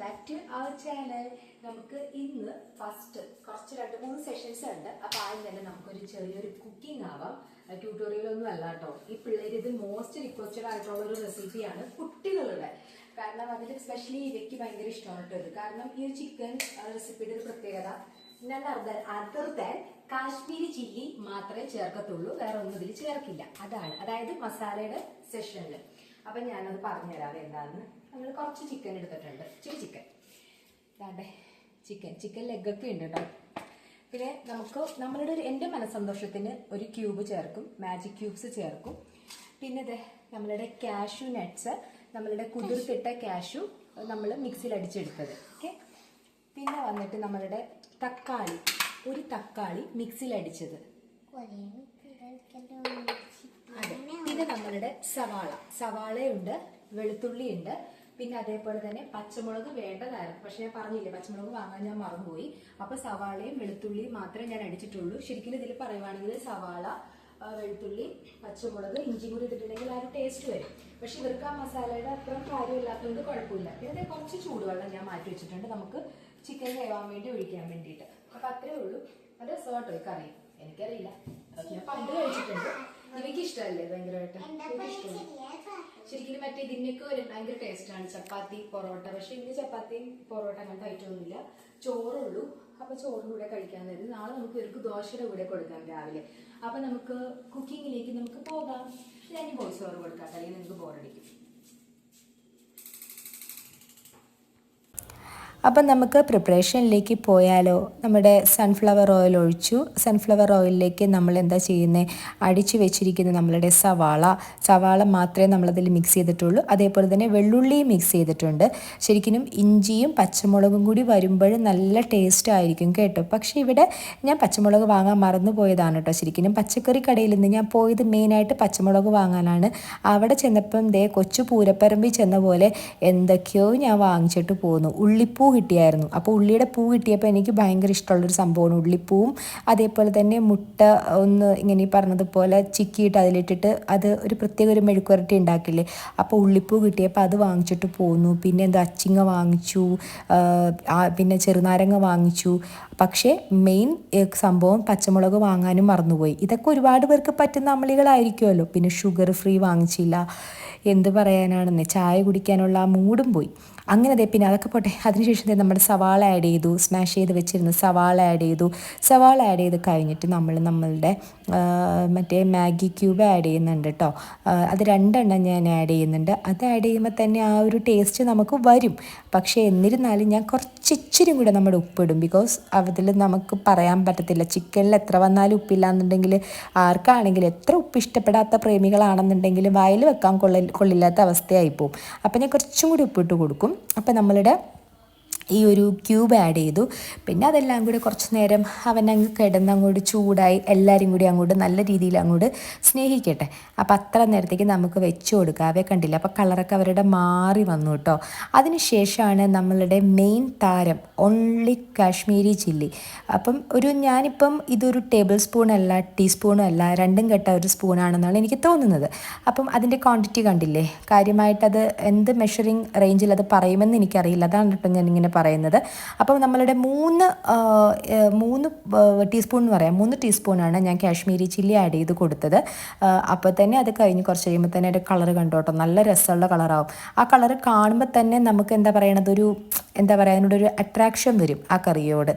Back to our channel. നമുക്ക് ഇന്ന് first കുറച്ച് 2-3 സെഷൻസ് ഉണ്ട്. അപ്പോൾ ആദ്യം തന്നെ നമുക്കൊരു ചെറിയൊരു കുക്കിംഗ് ആവാം. ട്യൂട്ടോറിയൽ ഒന്നും അല്ല കേട്ടോ. ഈ പിള്ളേർ ഇത് മോസ്റ്റ് റിക്വസ്റ്റഡ് ആയിട്ടുള്ള ഒരു റെസിപ്പിയാണ് കുട്ടികളുടെ. കാരണം അതിൽ സ്പെഷ്യലി ഇവയ്ക്ക് ഭയങ്കര ഇഷ്ടമാണ് കേട്ടോ ഇത്. കാരണം ഈ ഒരു ചിക്കൻ റെസിപ്പിയുടെ ഒരു പ്രത്യേകത അതർ ദാൻ കാശ്മീരി ചില്ലി മാത്രമേ ചേർക്കത്തുള്ളൂ, വേറെ ഒന്നും ഇതിൽ ചേർക്കില്ല. അതായത് മസാലയുടെ സെഷനിൽ. അപ്പം ഞാനത് പറഞ്ഞുതരാം എന്താണെന്ന്. നമ്മൾ കുറച്ച് ചിക്കൻ എടുത്തിട്ടുണ്ട്, ഇച്ചിരി ചിക്കൻ. അതാണ്ടേ ചിക്കൻ ലെഗൊക്കെ ഉണ്ട് കേട്ടോ. പിന്നെ നമുക്ക് എൻ്റെ മനസ്സന്തോഷത്തിന് ഒരു ക്യൂബ് ചേർക്കും, മാജിക് ക്യൂബ്സ് ചേർക്കും. പിന്നെ നമ്മളുടെ കാഷ്യൂ നട്ട്സ്, നമ്മളുടെ കുതിർത്തിട്ട കാഷ്യൂ നമ്മൾ മിക്സിയിൽ അടിച്ചെടുത്തത്. ഓക്കെ. പിന്നെ വന്നിട്ട് നമ്മളുടെ ഒരു തക്കാളി മിക്സിയിൽ അടിച്ചത്. അതെ. പിന്നെ നമ്മളുടെ സവാളയുണ്ട്, വെളുത്തുള്ളിയുണ്ട്. പിന്നെ അതേപോലെ തന്നെ പച്ചമുളക് വേണ്ടതായിരുന്നു, പക്ഷെ ഞാൻ പറഞ്ഞില്ലേ, പച്ചമുളക് വാങ്ങാൻ ഞാൻ മറന്നുപോയി. അപ്പോൾ സവാളയും വെളുത്തുള്ളിയും മാത്രമേ ഞാൻ അടിച്ചിട്ടുള്ളൂ. ശരിക്കും ഇതിൽ പറയുവാണെങ്കിൽ സവാള, വെളുത്തുള്ളി, പച്ചമുളക്, ഇഞ്ചി കൂടി ഇട്ടിട്ടുണ്ടെങ്കിൽ ആ ഒരു ടേസ്റ്റ് വരും. പക്ഷെ ഇവർക്ക് ആ മസാലയുടെ അത്രയും കാര്യമില്ലാത്തതുകൊണ്ട് കുഴപ്പമില്ല. പിന്നെ കുറച്ച് ചൂടുവെള്ളം ഞാൻ മാറ്റി വെച്ചിട്ടുണ്ട് നമുക്ക് ചിക്കൻ വേവാൻ വേണ്ടി ഒഴിക്കാൻ വേണ്ടിയിട്ട്. അപ്പം അത്രേ ഉള്ളൂ. അത് രസമാട്ടോ ഈ കറി. എനിക്കറിയില്ല, ഞാൻ പണ്ട് കഴിച്ചിട്ടുണ്ട്. ഇവയ്ക്ക് ഇഷ്ടമല്ലേ ഭയങ്കരമായിട്ട്? ശരിക്കും മറ്റേ ഇതിനൊക്കെ ഒരു ഭയങ്കര ടേസ്റ്റാണ് ചപ്പാത്തി, പൊറോട്ട. പക്ഷെ ഇന്ന് ചപ്പാത്തിയും പൊറോട്ട അങ്ങനത്തെ ഐറ്റമൊന്നുമില്ല, ചോറുള്ളൂ. അപ്പോൾ ചോറിൻ്റെ കൂടെ കഴിക്കാൻ തരും. നാളെ നമുക്ക് ഇവർക്ക് ദോശയുടെ കൂടെ കൊടുക്കാം രാവിലെ. അപ്പം നമുക്ക് കുക്കിങ്ങിലേക്ക് നമുക്ക് പോകാം. ഞാൻ വോയിസ് ഓവർ കൊടുക്കാം, അല്ലെങ്കിൽ നിങ്ങൾക്ക് ബോറടിക്കും. അപ്പം നമുക്ക് പ്രിപ്പറേഷനിലേക്ക് പോയാലോ. നമ്മുടെ സൺഫ്ലവർ ഓയിൽ ഒഴിച്ചു. സൺഫ്ലവർ ഓയിലിലേക്ക് നമ്മൾ എന്താ ചെയ്യുന്നത്, അടിച്ചു വെച്ചിരിക്കുന്ന നമ്മളുടെ സവാള മാത്രമേ നമ്മളതിൽ മിക്സ് ചെയ്തിട്ടുള്ളൂ. അതേപോലെ തന്നെ വെള്ളുള്ളിയും മിക്സ് ചെയ്തിട്ടുണ്ട്. ശരിക്കും ഇഞ്ചിയും പച്ചമുളകും കൂടി വരുമ്പോൾ നല്ല ടേസ്റ്റ് ആയിരിക്കും കേട്ടോ. പക്ഷേ ഇവിടെ ഞാൻ പച്ചമുളക് വാങ്ങാൻ മറന്നു പോയതാണ് കേട്ടോ. ശരിക്കും പച്ചക്കറി കടയിൽ നിന്ന് ഞാൻ പോയത് മെയിനായിട്ട് പച്ചമുളക് വാങ്ങാനാണ്. അവിടെ ചെന്നപ്പം കൊച്ചു പൂരപ്പറമ്പിൽ ചെന്ന പോലെ എന്തൊക്കെയോ ഞാൻ വാങ്ങിച്ചിട്ട് പോന്നു. ഉള്ളിപ്പൂ കിട്ടിയായിരുന്നു. അപ്പോൾ ഉള്ളിയുടെ പൂ കിട്ടിയപ്പോൾ എനിക്ക് ഭയങ്കര ഇഷ്ടമുള്ളൊരു സംഭവമാണ് ഉള്ളിപ്പൂവും. അതേപോലെ തന്നെ മുട്ട ഒന്ന് ഇങ്ങനെ പറഞ്ഞതുപോലെ ചിക്കിയിട്ട് അതിലിട്ടിട്ട് അത് ഒരു പ്രത്യേക ഒരു മെഴുക്കുവരട്ടി ഉണ്ടാക്കില്ലേ. അപ്പോൾ ഉള്ളിപ്പൂ കിട്ടിയപ്പോൾ അത് വാങ്ങിച്ചിട്ട് പോന്നു. പിന്നെ അച്ചിങ്ങ വാങ്ങിച്ചു, പിന്നെ ചെറുനാരങ്ങ വാങ്ങിച്ചു. പക്ഷേ മെയിൻ സംഭവം പച്ചമുളക് വാങ്ങാനും മറന്നുപോയി. ഇതൊക്കെ ഒരുപാട് പേർക്ക് പറ്റുന്ന അമളികളായിരിക്കുമല്ലോ. പിന്നെ ഷുഗർ ഫ്രീ വാങ്ങിച്ചില്ല. എന്ത് പറയാനാണെന്ന്, ചായ കുടിക്കാനുള്ള ആ മൂടും പോയി. അങ്ങനെ പിന്നെ അതൊക്കെ പോട്ടെ. അതിനുശേഷം നമ്മുടെ സവാള ആഡ് ചെയ്തു. സ്മാഷ് ചെയ്ത് വെച്ചിരുന്ന സവാള ആഡ് ചെയ്ത് കഴിഞ്ഞിട്ട് നമ്മളുടെ മറ്റേ മാഗി ക്യൂബ് ആഡ് ചെയ്യുന്നുണ്ട് കേട്ടോ. അത് 2 എണ്ണം ഞാൻ ആഡ് ചെയ്യുന്നുണ്ട്. അത് ആഡ് ചെയ്യുമ്പോൾ തന്നെ ആ ഒരു ടേസ്റ്റ് നമുക്ക് വരും. പക്ഷേ എന്നിരുന്നാലും ഞാൻ ഇച്ചിരി കൂടെ നമ്മുടെ ഉപ്പിടും. ബിക്കോസ് അതിൽ നമുക്ക് പറയാൻ പറ്റത്തില്ല, ചിക്കനിൽ എത്ര വന്നാലും ഉപ്പില്ല എന്നുണ്ടെങ്കിൽ ആർക്കാണെങ്കിലും, എത്ര ഉപ്പ് ഇഷ്ടപ്പെടാത്ത പ്രേമികളാണെന്നുണ്ടെങ്കിൽ വായിൽ വെക്കാൻ കൊള്ളില്ലാത്ത അവസ്ഥയായിപ്പോവും. അപ്പം ഞാൻ കുറച്ചും കൂടി ഉപ്പിട്ട് കൊടുക്കും. അപ്പം നമ്മളുടെ ഈ ഒരു ക്യൂബ് ആഡ് ചെയ്തു. പിന്നെ അതെല്ലാം കൂടി കുറച്ച് നേരം അവനങ്ങ് കിടന്നങ്ങോട്ട് ചൂടായി എല്ലാവരും കൂടി അങ്ങോട്ട് നല്ല രീതിയിൽ അങ്ങോട്ട് സ്നേഹിക്കട്ടെ. അപ്പോൾ അത്ര നേരത്തേക്ക് നമുക്ക് വെച്ച് കൊടുക്കാം. അവയെ കണ്ടില്ല, അപ്പോൾ കളറൊക്കെ അവരുടെ മാറി വന്നു കേട്ടോ. അതിനുശേഷമാണ് നമ്മളുടെ മെയിൻ താരം ഓൺലി കാശ്മീരി ചില്ലി. അപ്പം ഞാനിപ്പം ഇതൊരു ടേബിൾ സ്പൂണല്ല, ടീസ്പൂണും അല്ല, 2 കെട്ട ഒരു സ്പൂണാണെന്നാണ് എനിക്ക് തോന്നുന്നത്. അപ്പം അതിൻ്റെ ക്വാണ്ടിറ്റി കണ്ടില്ലേ. കാര്യമായിട്ടത് എന്ത് മെഷറിങ് റേഞ്ചിൽ അത് പറയുമെന്ന് എനിക്കറിയില്ല. അതാണ് കേട്ടോ ഞാനിങ്ങനെ പറയുന്നത്. അപ്പം നമ്മളുടെ 3 ടീസ്പൂൺ എന്ന് പറയാം, 3 ടീസ്പൂണാണ് ഞാൻ കാശ്മീരി ചില്ലി ആഡ് ചെയ്ത് കൊടുത്തത്. അപ്പോൾ തന്നെ അത് കഴിഞ്ഞ് കുറച്ച് കഴിയുമ്പോൾ തന്നെ അതിൻ്റെ കളർ കണ്ടോട്ടോ, നല്ല രസമുള്ള കളറാവും. ആ കളർ കാണുമ്പോൾ തന്നെ നമുക്ക് അതിനോടൊരു അട്രാക്ഷൻ വരും ആ കറിയോട്.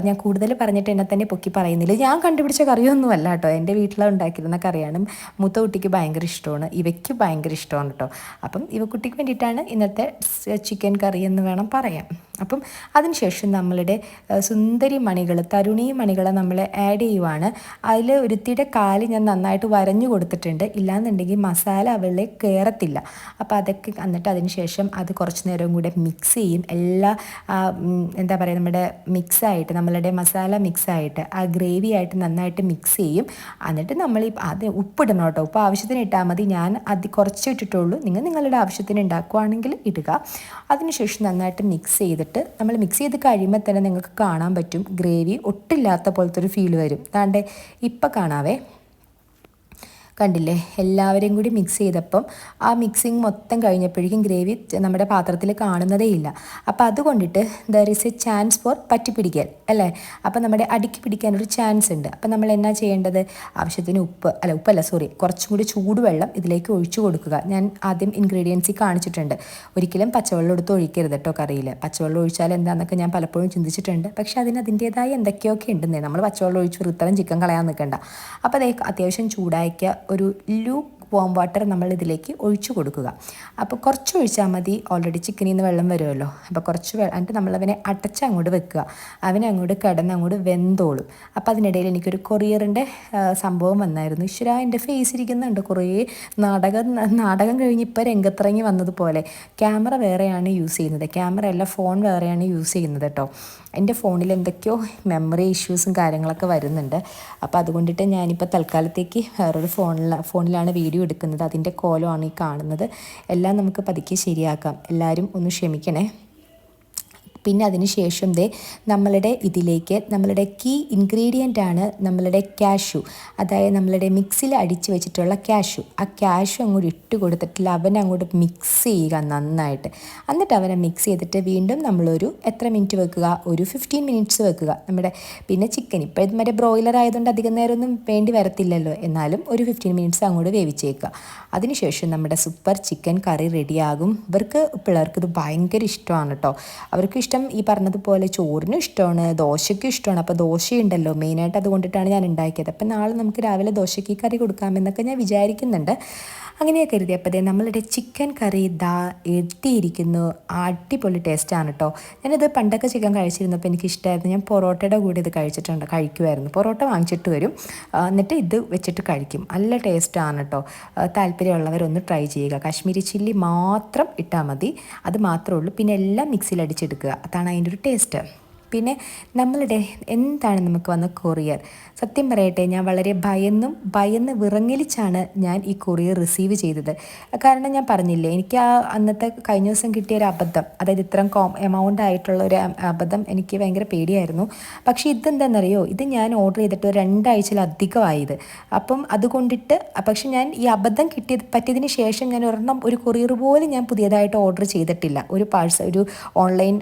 ഞാൻ കൂടുതൽ പറഞ്ഞിട്ട് എന്നെ തന്നെ പൊക്കി പറയുന്നില്ല. ഞാൻ കണ്ടുപിടിച്ച കറിയൊന്നും അല്ല കേട്ടോ, എൻ്റെ വീട്ടിലുണ്ടാക്കിയിരുന്ന കറിയാണ്. മൂത്ത കുട്ടിക്ക് ഭയങ്കര ഇഷ്ടമാണ്, ഇവയ്ക്ക് ഭയങ്കര ഇഷ്ടമാണ് കേട്ടോ. അപ്പം ഇവക്കുട്ടിക്ക് വേണ്ടിയിട്ടാണ് ഇന്നത്തെ ചിക്കൻ കറി എന്ന് വേണം പറയാം. അപ്പം അതിനുശേഷം നമ്മളുടെ സുന്ദരി മണികൾ, തരുണി മണികളെ നമ്മൾ ആഡ് ചെയ്യുവാണ്. അതിൽ ഒരുത്തിയുടെ കാല് ഞാൻ നന്നായിട്ട് വരഞ്ഞു കൊടുത്തിട്ടുണ്ട്, ഇല്ലാന്നുണ്ടെങ്കിൽ മസാല അവളെ കയറത്തില്ല. അപ്പോൾ അതൊക്കെ എന്നിട്ട് അതിനുശേഷം അത് കുറച്ച് നേരം കൂടെ മിക്സ് ചെയ്യും. നമ്മുടെ മിക്സായിട്ട്, നമ്മളുടെ മസാല മിക്സായിട്ട് ആ ഗ്രേവി ആയിട്ട് നന്നായിട്ട് മിക്സ് ചെയ്യും. എന്നിട്ട് നമ്മൾ അത് ഉപ്പിടണം കേട്ടോ. ഉപ്പ് ആവശ്യത്തിന് ഇട്ടാൽ മതി. ഞാൻ അത് കുറച്ച് ഇട്ടിട്ടുള്ളൂ, നിങ്ങളുടെ ആവശ്യത്തിന് ഉണ്ടാക്കുവാണെങ്കിൽ ഇടുക. അതിനുശേഷം നന്നായിട്ട് മിക്സ് ചെയ്തിട്ട് നമ്മൾ മിക്സ് ചെയ്ത് കഴിയുമ്പോൾ തന്നെ നിങ്ങൾക്ക് കാണാൻ പറ്റും ഗ്രേവി ഒട്ടില്ലാത്ത പോലത്തെ ഒരു ഫീൽ വരും. അതാണ്ട് ഇപ്പം കാണാവേ, കണ്ടില്ലേ, എല്ലാവരെയും കൂടി മിക്സ് ചെയ്തപ്പം ആ മിക്സിങ് മൊത്തം കഴിഞ്ഞപ്പോഴേക്കും ഗ്രേവി നമ്മുടെ പാത്രത്തിൽ കാണുന്നതേ ഇല്ല. അപ്പോൾ അതുകൊണ്ടിട്ട് there is a chance for പറ്റിപ്പിടിക്കൽ അല്ലേ. അപ്പോൾ നമ്മുടെ അടുക്കി പിടിക്കാനൊരു ചാൻസ് ഉണ്ട്. അപ്പോൾ നമ്മൾ എന്നാ ചെയ്യേണ്ടത്, ആവശ്യത്തിന് ഉപ്പല്ല കുറച്ചും കൂടി ചൂടുവെള്ളം ഇതിലേക്ക് ഒഴിച്ചു കൊടുക്കുക. ഞാൻ ആദ്യം ഇൻഗ്രീഡിയൻസിൽ കാണിച്ചിട്ടുണ്ട്. ഒരിക്കലും പച്ചവെള്ളം എടുത്ത് ഒഴിക്കരുത് കേട്ടോ കറിയിൽ. പച്ചവെള്ളം ഒഴിച്ചാൽ എന്താണെന്നൊക്കെ ഞാൻ പലപ്പോഴും ചിന്തിച്ചിട്ടുണ്ട്. പക്ഷേ അതിൻ്റേതായ എന്തൊക്കെയൊക്കെ ഉണ്ടെന്നേ. നമ്മൾ പച്ചവെള്ളം ഒഴിച്ച് വൃത്തരം ചിക്കൻ കളയാൻ നിൽക്കണ്ട. അപ്പോൾ അതേ അത്യാവശ്യം ചൂടാക്കിയ ഒരു ലൂക്ക് വാം വാട്ടർ നമ്മൾ ഇതിലേക്ക് ഒഴിച്ചു കൊടുക്കുക. അപ്പോൾ കുറച്ച് ഒഴിച്ചാൽ മതി, ഓൾറെഡി ചിക്കനിൽ നിന്ന് വെള്ളം വരുമല്ലോ. അപ്പോൾ കുറച്ച് എന്നിട്ട് നമ്മളവനെ അടച്ച് അങ്ങോട്ട് വെക്കുക. അവനെ അങ്ങോട്ട് കിടന്ന് അങ്ങോട്ട് വെന്തോളും. അപ്പോൾ അതിനിടയിൽ എനിക്കൊരു കൊറിയറിൻ്റെ സംഭവം വന്നായിരുന്നു. ഈശ്വരാ, എൻ്റെ ഫേസ് ഇരിക്കുന്നുണ്ട്. കുറേ നാടകം കഴിഞ്ഞ് ഇപ്പോൾ രംഗത്തിറങ്ങി വന്നതുപോലെ. ക്യാമറ വേറെയാണ് യൂസ് ചെയ്യുന്നത്, ക്യാമറ അല്ല ഫോൺ വേറെയാണ് യൂസ് ചെയ്യുന്നത് കേട്ടോ. എൻ്റെ ഫോണിൽ എന്തൊക്കെയോ മെമ്മറി ഇഷ്യൂസും കാര്യങ്ങളൊക്കെ വരുന്നുണ്ട്. അപ്പോൾ അതുകൊണ്ടിട്ട് ഞാനിപ്പോൾ തൽക്കാലത്തേക്ക് വേറൊരു ഫോണിലാണ് വീഡിയോ എടുക്കുന്നത്. അതിൻ്റെ കോലമാണ് ഈ കാണുന്നത്. എല്ലാം നമുക്ക് പതുക്കെ ശരിയാക്കാം. എല്ലാവരും ഒന്ന് ക്ഷമിക്കണേ. പിന്നെ അതിന് ശേഷം നമ്മളുടെ ഇതിലേക്ക് നമ്മളുടെ കീ ഇൻഗ്രീഡിയൻ്റ് ആണ് നമ്മളുടെ കാഷ്യൂ. അതായത് നമ്മളുടെ മിക്സിയിൽ അടിച്ച് വെച്ചിട്ടുള്ള കാഷ്യൂ. ആ കാഷ്യൂ അങ്ങോട്ട് ഇട്ട് കൊടുത്തിട്ടില്ല, അവനെ അങ്ങോട്ട് മിക്സ് ചെയ്യുക നന്നായിട്ട്. എന്നിട്ട് അവനെ മിക്സ് ചെയ്തിട്ട് വീണ്ടും നമ്മളൊരു എത്ര മിനിറ്റ് വെക്കുക, ഒരു 15 മിനിറ്റ്സ് വെക്കുക. പിന്നെ ചിക്കൻ ഇപ്പോൾ മറ്റേ ബ്രോയിലർ ആയതുകൊണ്ട് അധികം നേരമൊന്നും വേണ്ടി വരത്തില്ലല്ലോ, എന്നാലും ഒരു 15 മിനിറ്റ്സ് അങ്ങോട്ട് വേവിച്ചേക്കുക. അതിനുശേഷം നമ്മുടെ സൂപ്പർ ചിക്കൻ കറി റെഡിയാകും. പിള്ളേർക്ക് ഇത് ഭയങ്കര ഇഷ്ടമാണ് കേട്ടോ. അവർക്ക് ഇഷ്ടം ഈ പറഞ്ഞതുപോലെ ചോറിനും ഇഷ്ടമാണ്, ദോശയ്ക്കും ഇഷ്ടമാണ്. അപ്പോൾ ദോശയുണ്ടല്ലോ മെയിനായിട്ട്, അതുകൊണ്ടിട്ടാണ് ഞാൻ ഉണ്ടാക്കിയത്. അപ്പോൾ നാളെ നമുക്ക് രാവിലെ ദോശയ്ക്ക് കറി കൊടുക്കാമെന്നൊക്കെ ഞാൻ വിചാരിക്കുന്നുണ്ട്. അങ്ങനെയൊക്കെ കരുതി. അപ്പോൾ നമ്മളുടെ ചിക്കൻ കറി എത്തിയിരിക്കുന്നു. അടിപൊളി ടേസ്റ്റാണ് കേട്ടോ. ഞാനിത് പണ്ടൊക്കെ ചിക്കൻ കഴിച്ചിരുന്നപ്പോൾ എനിക്ക് ഇഷ്ടമായിരുന്നു. ഞാൻ പൊറോട്ടയുടെ കൂടെ ഇത് കഴിക്കുമായിരുന്നു. പൊറോട്ട വാങ്ങിച്ചിട്ട് വരും, എന്നിട്ട് ഇത് വെച്ചിട്ട് കഴിക്കും. നല്ല ടേസ്റ്റാണ് കേട്ടോ. താല്പര്യമുള്ളവരൊന്ന് ട്രൈ ചെയ്യുക. കാശ്മീരി ചില്ലി മാത്രം ഇട്ടാൽ മതി, അത് മാത്രമേ ഉള്ളൂ. പിന്നെ എല്ലാം മിക്സിയിൽ അടിച്ചെടുക്കുക, അതാണ് അതിൻ്റെ ഒരു ടേസ്റ്റ്. പിന്നെ നമ്മളുടെ എന്താണ് നമുക്ക് വന്ന കൊറിയർ, സത്യം പറയട്ടെ, ഞാൻ വളരെ ഭയന്ന് വിറങ്ങലിച്ചാണ് ഞാൻ ഈ കൊറിയർ റിസീവ് ചെയ്തത്. കാരണം ഞാൻ പറഞ്ഞില്ലേ, എനിക്ക് ആ അന്നത്തെ കഴിഞ്ഞ ദിവസം കിട്ടിയ ഒരു അബദ്ധം, അതായത് ഇത്രയും എമൗണ്ട് ആയിട്ടുള്ള ഒരു അബദ്ധം എനിക്ക് ഭയങ്കര പേടിയായിരുന്നു. പക്ഷേ ഇതെന്താണെന്നറിയോ, ഇത് ഞാൻ ഓർഡർ ചെയ്തിട്ട് 2 ആഴ്ചയിലധികമായത്. അപ്പം അതുകൊണ്ടിട്ട് പക്ഷെ ഞാൻ ഈ അബദ്ധം പറ്റിയതിന് ശേഷം ഞാൻ ഒരു കൊറിയർ പോലും ഞാൻ പുതിയതായിട്ട് ഓർഡർ ചെയ്തിട്ടില്ല. ഒരു ഓൺലൈൻ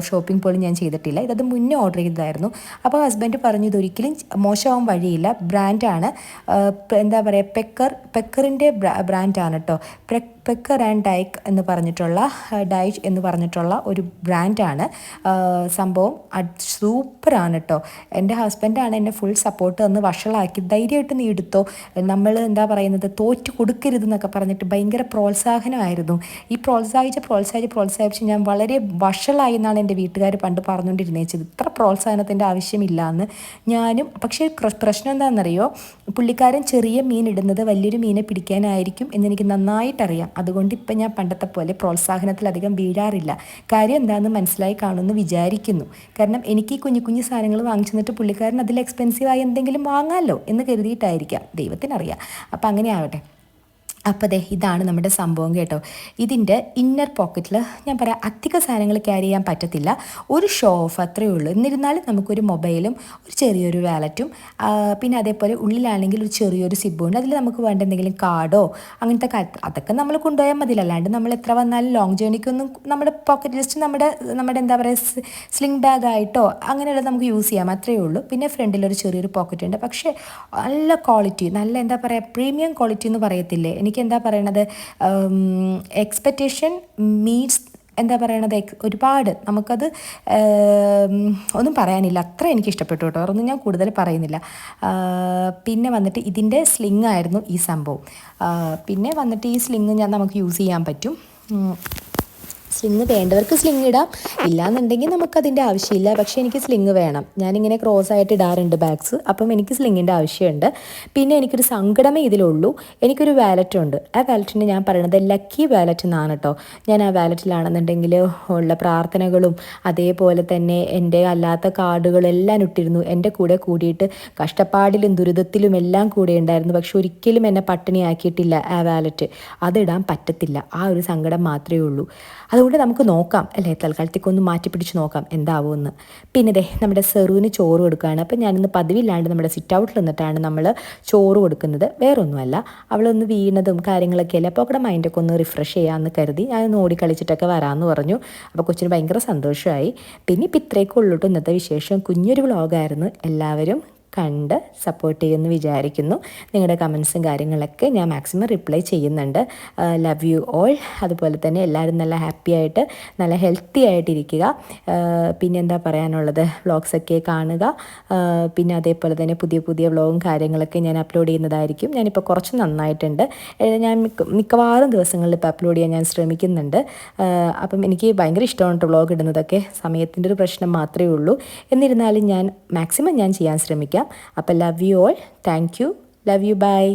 ഷോപ്പിംഗ് പോലും ഞാൻ ചെയ്തിട്ടില്ല. ഇതത് മുന്നേ ഓർഡർ ചെയ്തതായിരുന്നു. അപ്പോൾ ഹസ്ബൻഡ് പറഞ്ഞു ഇതൊരിക്കലും മോശമാവാൻ വഴിയില്ല, ബ്രാൻഡാണ്, എന്താ പറയുക, പെക്കറിൻ്റെ ബ്രാൻഡാണ് കേട്ടോ. പെക്കർ ആൻഡ് ഡൈക്ക് എന്ന് പറഞ്ഞിട്ടുള്ള ഒരു ബ്രാൻഡാണ്. സംഭവം സൂപ്പറാണ് കേട്ടോ. എൻ്റെ ഹസ്ബൻഡാണ് എന്നെ ഫുൾ സപ്പോർട്ട് തന്ന് വഷളാക്കി, ധൈര്യമായിട്ട് നീ എടുത്തോ, നമ്മൾ എന്താ പറയുന്നത് തോറ്റു കൊടുക്കരുതെന്നൊക്കെ പറഞ്ഞിട്ട് ഭയങ്കര പ്രോത്സാഹനമായിരുന്നു. ഈ പ്രോത്സാഹിച്ച് ഞാൻ വളരെ വഷളായി എന്നാണ് എൻ്റെ വീട്ടുകാർ പണ്ട് പറഞ്ഞുകൊണ്ടിരുന്നത്. ഇത്ര പ്രോത്സാഹനത്തിൻ്റെ ആവശ്യമില്ല എന്ന് ഞാനും. പക്ഷേ പ്രശ്നം എന്താണെന്നറിയോ, പുള്ളിക്കാരൻ ചെറിയ മീൻ ഇടുന്നത് വലിയൊരു മീനെ പിടിക്കാനായിരിക്കും എന്നെനിക്ക് നന്നായിട്ടറിയാം. അതുകൊണ്ട് ഇപ്പം ഞാൻ പണ്ടത്തെ പോലെ പ്രോത്സാഹനത്തിലധികം വീഴാറില്ല. കാര്യം എന്താണെന്ന് മനസ്സിലായി കാണുമെന്ന് വിചാരിക്കുന്നു. കാരണം എനിക്ക് ഈ കുഞ്ഞു സാധനങ്ങൾ വാങ്ങിച്ചു തന്നിട്ട് പുള്ളിക്കാരൻ അതിൽ എക്സ്പെൻസീവായി എന്തെങ്കിലും വാങ്ങാമല്ലോ എന്ന് കരുതിയിട്ടായിരിക്കാം, ദൈവത്തിനറിയാം. അപ്പം അങ്ങനെ ആവട്ടെ. അപ്പോൾ ഇതാണ് നമ്മുടെ സംഭവം കേട്ടോ. ഇതിൻ്റെ ഇന്നർ പോക്കറ്റിൽ ഞാൻ പറയാം അധിക സാധനങ്ങൾ ക്യാരി ചെയ്യാൻ പറ്റത്തില്ല, ഒരു ഷോ ഓഫ് അത്രയേ ഉള്ളൂ. എന്നിരുന്നാലും നമുക്കൊരു മൊബൈലും ഒരു ചെറിയൊരു വാലറ്റും പിന്നെ അതേപോലെ ഉള്ളിലാണെങ്കിൽ ഒരു ചെറിയൊരു സിബുണ്ട്. അതിൽ നമുക്ക് വേണ്ട എന്തെങ്കിലും കാർഡോ അങ്ങനത്തെ അതൊക്കെ നമ്മൾ കൊണ്ടുപോയാൽ മതി. അല്ലാണ്ട് നമ്മൾ എത്ര വന്നാലും ലോങ് ജേർണിക്കൊന്നും നമ്മുടെ പോക്കറ്റ് ജസ്റ്റ് നമ്മുടെ എന്താ പറയുക സ്ലിംഗ് ബാഗായിട്ടോ അങ്ങനെയുള്ള നമുക്ക് യൂസ് ചെയ്യാം, അത്രയേ ഉള്ളൂ. പിന്നെ ഫ്രണ്ടിലൊരു ചെറിയൊരു പോക്കറ്റ് ഉണ്ട്. പക്ഷേ നല്ല ക്വാളിറ്റി, നല്ല എന്താ പറയുക പ്രീമിയം ക്വാളിറ്റി എന്ന് പറയത്തില്ലേ, എനിക്ക് എന്താ പറയണത്, എക്സ്പെക്റ്റേഷൻ മീറ്റ്സ് എന്താ പറയണത്, ഒരുപാട് നമുക്കത് ഒന്നും പറയാനില്ല, അത്ര എനിക്ക് ഇഷ്ടപ്പെട്ടു കേട്ടോ. അതൊന്നും ഞാൻ കൂടുതൽ പറയുന്നില്ല. പിന്നെ വന്നിട്ട് ഇതിൻ്റെ സ്ലിങ് ആയിരുന്നു ഈ സംഭവം. പിന്നെ വന്നിട്ട് ഈ സ്ലിങ് നമുക്ക് യൂസ് ചെയ്യാൻ പറ്റും. സ്ലിങ് വേണ്ടവർക്ക് സ്ലിങ് ഇടാം, ഇല്ലാന്നുണ്ടെങ്കിൽ നമുക്കതിൻ്റെ ആവശ്യമില്ല. പക്ഷേ എനിക്ക് സ്ലിങ് വേണം, ഞാനിങ്ങനെ ക്രോസ് ആയിട്ട് ഇടാറുണ്ട് ബാഗ്സ്, അപ്പം എനിക്ക് സ്ലിങ്ങിൻ്റെ ആവശ്യമുണ്ട്. പിന്നെ എനിക്കൊരു സങ്കടമേ ഇതിലുള്ളൂ, എനിക്കൊരു വാലറ്റുണ്ട്. ആ വാലറ്റിന് ഞാൻ പറയണത് ലക്കി വാലറ്റ് എന്നാണ് കേട്ടോ. ഞാൻ ആ വാലറ്റിലാണെന്നുണ്ടെങ്കിൽ ഉള്ള പ്രാർത്ഥനകളും അതേപോലെ തന്നെ എൻ്റെ അല്ലാത്ത കാർഡുകളെല്ലാം ഇട്ടിരുന്നു. എൻ്റെ കൂടെ കൂടിയിട്ട് കഷ്ടപ്പാടിലും ദുരിതത്തിലും എല്ലാം കൂടെ ഉണ്ടായിരുന്നു. പക്ഷെ ഒരിക്കലും എന്നെ പട്ടിണിയാക്കിയിട്ടില്ല ആ വാലറ്റ്. അതിടാൻ പറ്റത്തില്ല, ആ ഒരു സങ്കടം മാത്രമേ ഉള്ളൂ. അതുകൊണ്ട് അതുകൊണ്ട് നമുക്ക് നോക്കാം അല്ലേ, തൽക്കാലത്തേക്കൊന്ന് മാറ്റി പിടിച്ച് നോക്കാം എന്താവുമെന്ന്. പിന്നെ ദേ നമ്മുടെ സെറുവിന് ചോറ് കൊടുക്കുകയാണ്. അപ്പം ഞാനിന്ന് പതിവില്ലാണ്ട് നമ്മുടെ സിറ്റ് ഔട്ടിൽ നിന്നിട്ടാണ് നമ്മൾ ചോറ് കൊടുക്കുന്നത്. വേറൊന്നുമല്ല, അവളൊന്ന് വീണതും കാര്യങ്ങളൊക്കെ അല്ലേ, അപ്പോൾ അവിടെ മൈൻഡൊക്കെ ഒന്ന് റിഫ്രഷ് ചെയ്യാമെന്ന് കരുതി ഞാനൊന്ന് ഓടിക്കളിച്ചിട്ടൊക്കെ വരാമെന്ന് പറഞ്ഞു. അപ്പോൾ കൊച്ചിന് ഭയങ്കര സന്തോഷമായി. പിന്നെ ഇപ്പം ഇത്രയൊക്കെ ഉള്ളൂട്ടോ ഇന്നത്തെ വിശേഷം. കുഞ്ഞൊരു വ്ളോഗായിരുന്നു. എല്ലാവരും കണ്ട് സപ്പോർട്ട് ചെയ്യുമെന്ന് വിചാരിക്കുന്നു. നിങ്ങളുടെ കമൻസും കാര്യങ്ങളൊക്കെ ഞാൻ മാക്സിമം റിപ്ലൈ ചെയ്യുന്നുണ്ട്. Love you all. അതുപോലെ തന്നെ എല്ലാവരും നല്ല ഹാപ്പി ആയിട്ട് നല്ല ഹെൽത്തി ആയിട്ടിരിക്കുക. പിന്നെ എന്താ പറയാനുള്ളത്, വ്ളോഗ്സൊക്കെ കാണുക. പിന്നെ അതേപോലെ തന്നെ പുതിയ പുതിയ വ്ളോഗും കാര്യങ്ങളൊക്കെ ഞാൻ അപ്ലോഡ് ചെയ്യുന്നതായിരിക്കും. ഞാനിപ്പോൾ കുറച്ച് നന്നായിട്ടുണ്ട്. ഞാൻ മിക്കവാറും ദിവസങ്ങളിൽ ഇപ്പോൾ അപ്ലോഡ് ചെയ്യാൻ ഞാൻ ശ്രമിക്കുന്നുണ്ട്. അപ്പം എനിക്ക് ഭയങ്കര ഇഷ്ടമാണ് വ്ളോഗ് ഇടുന്നതൊക്കെ. സമയത്തിൻ്റെ ഒരു പ്രശ്നം മാത്രമേ ഉള്ളൂ. എന്നിരുന്നാലും ഞാൻ മാക്സിമം ഞാൻ ചെയ്യാൻ ശ്രമിക്കാം. അപ്പോൾ love you all. Thank you. Love you. By.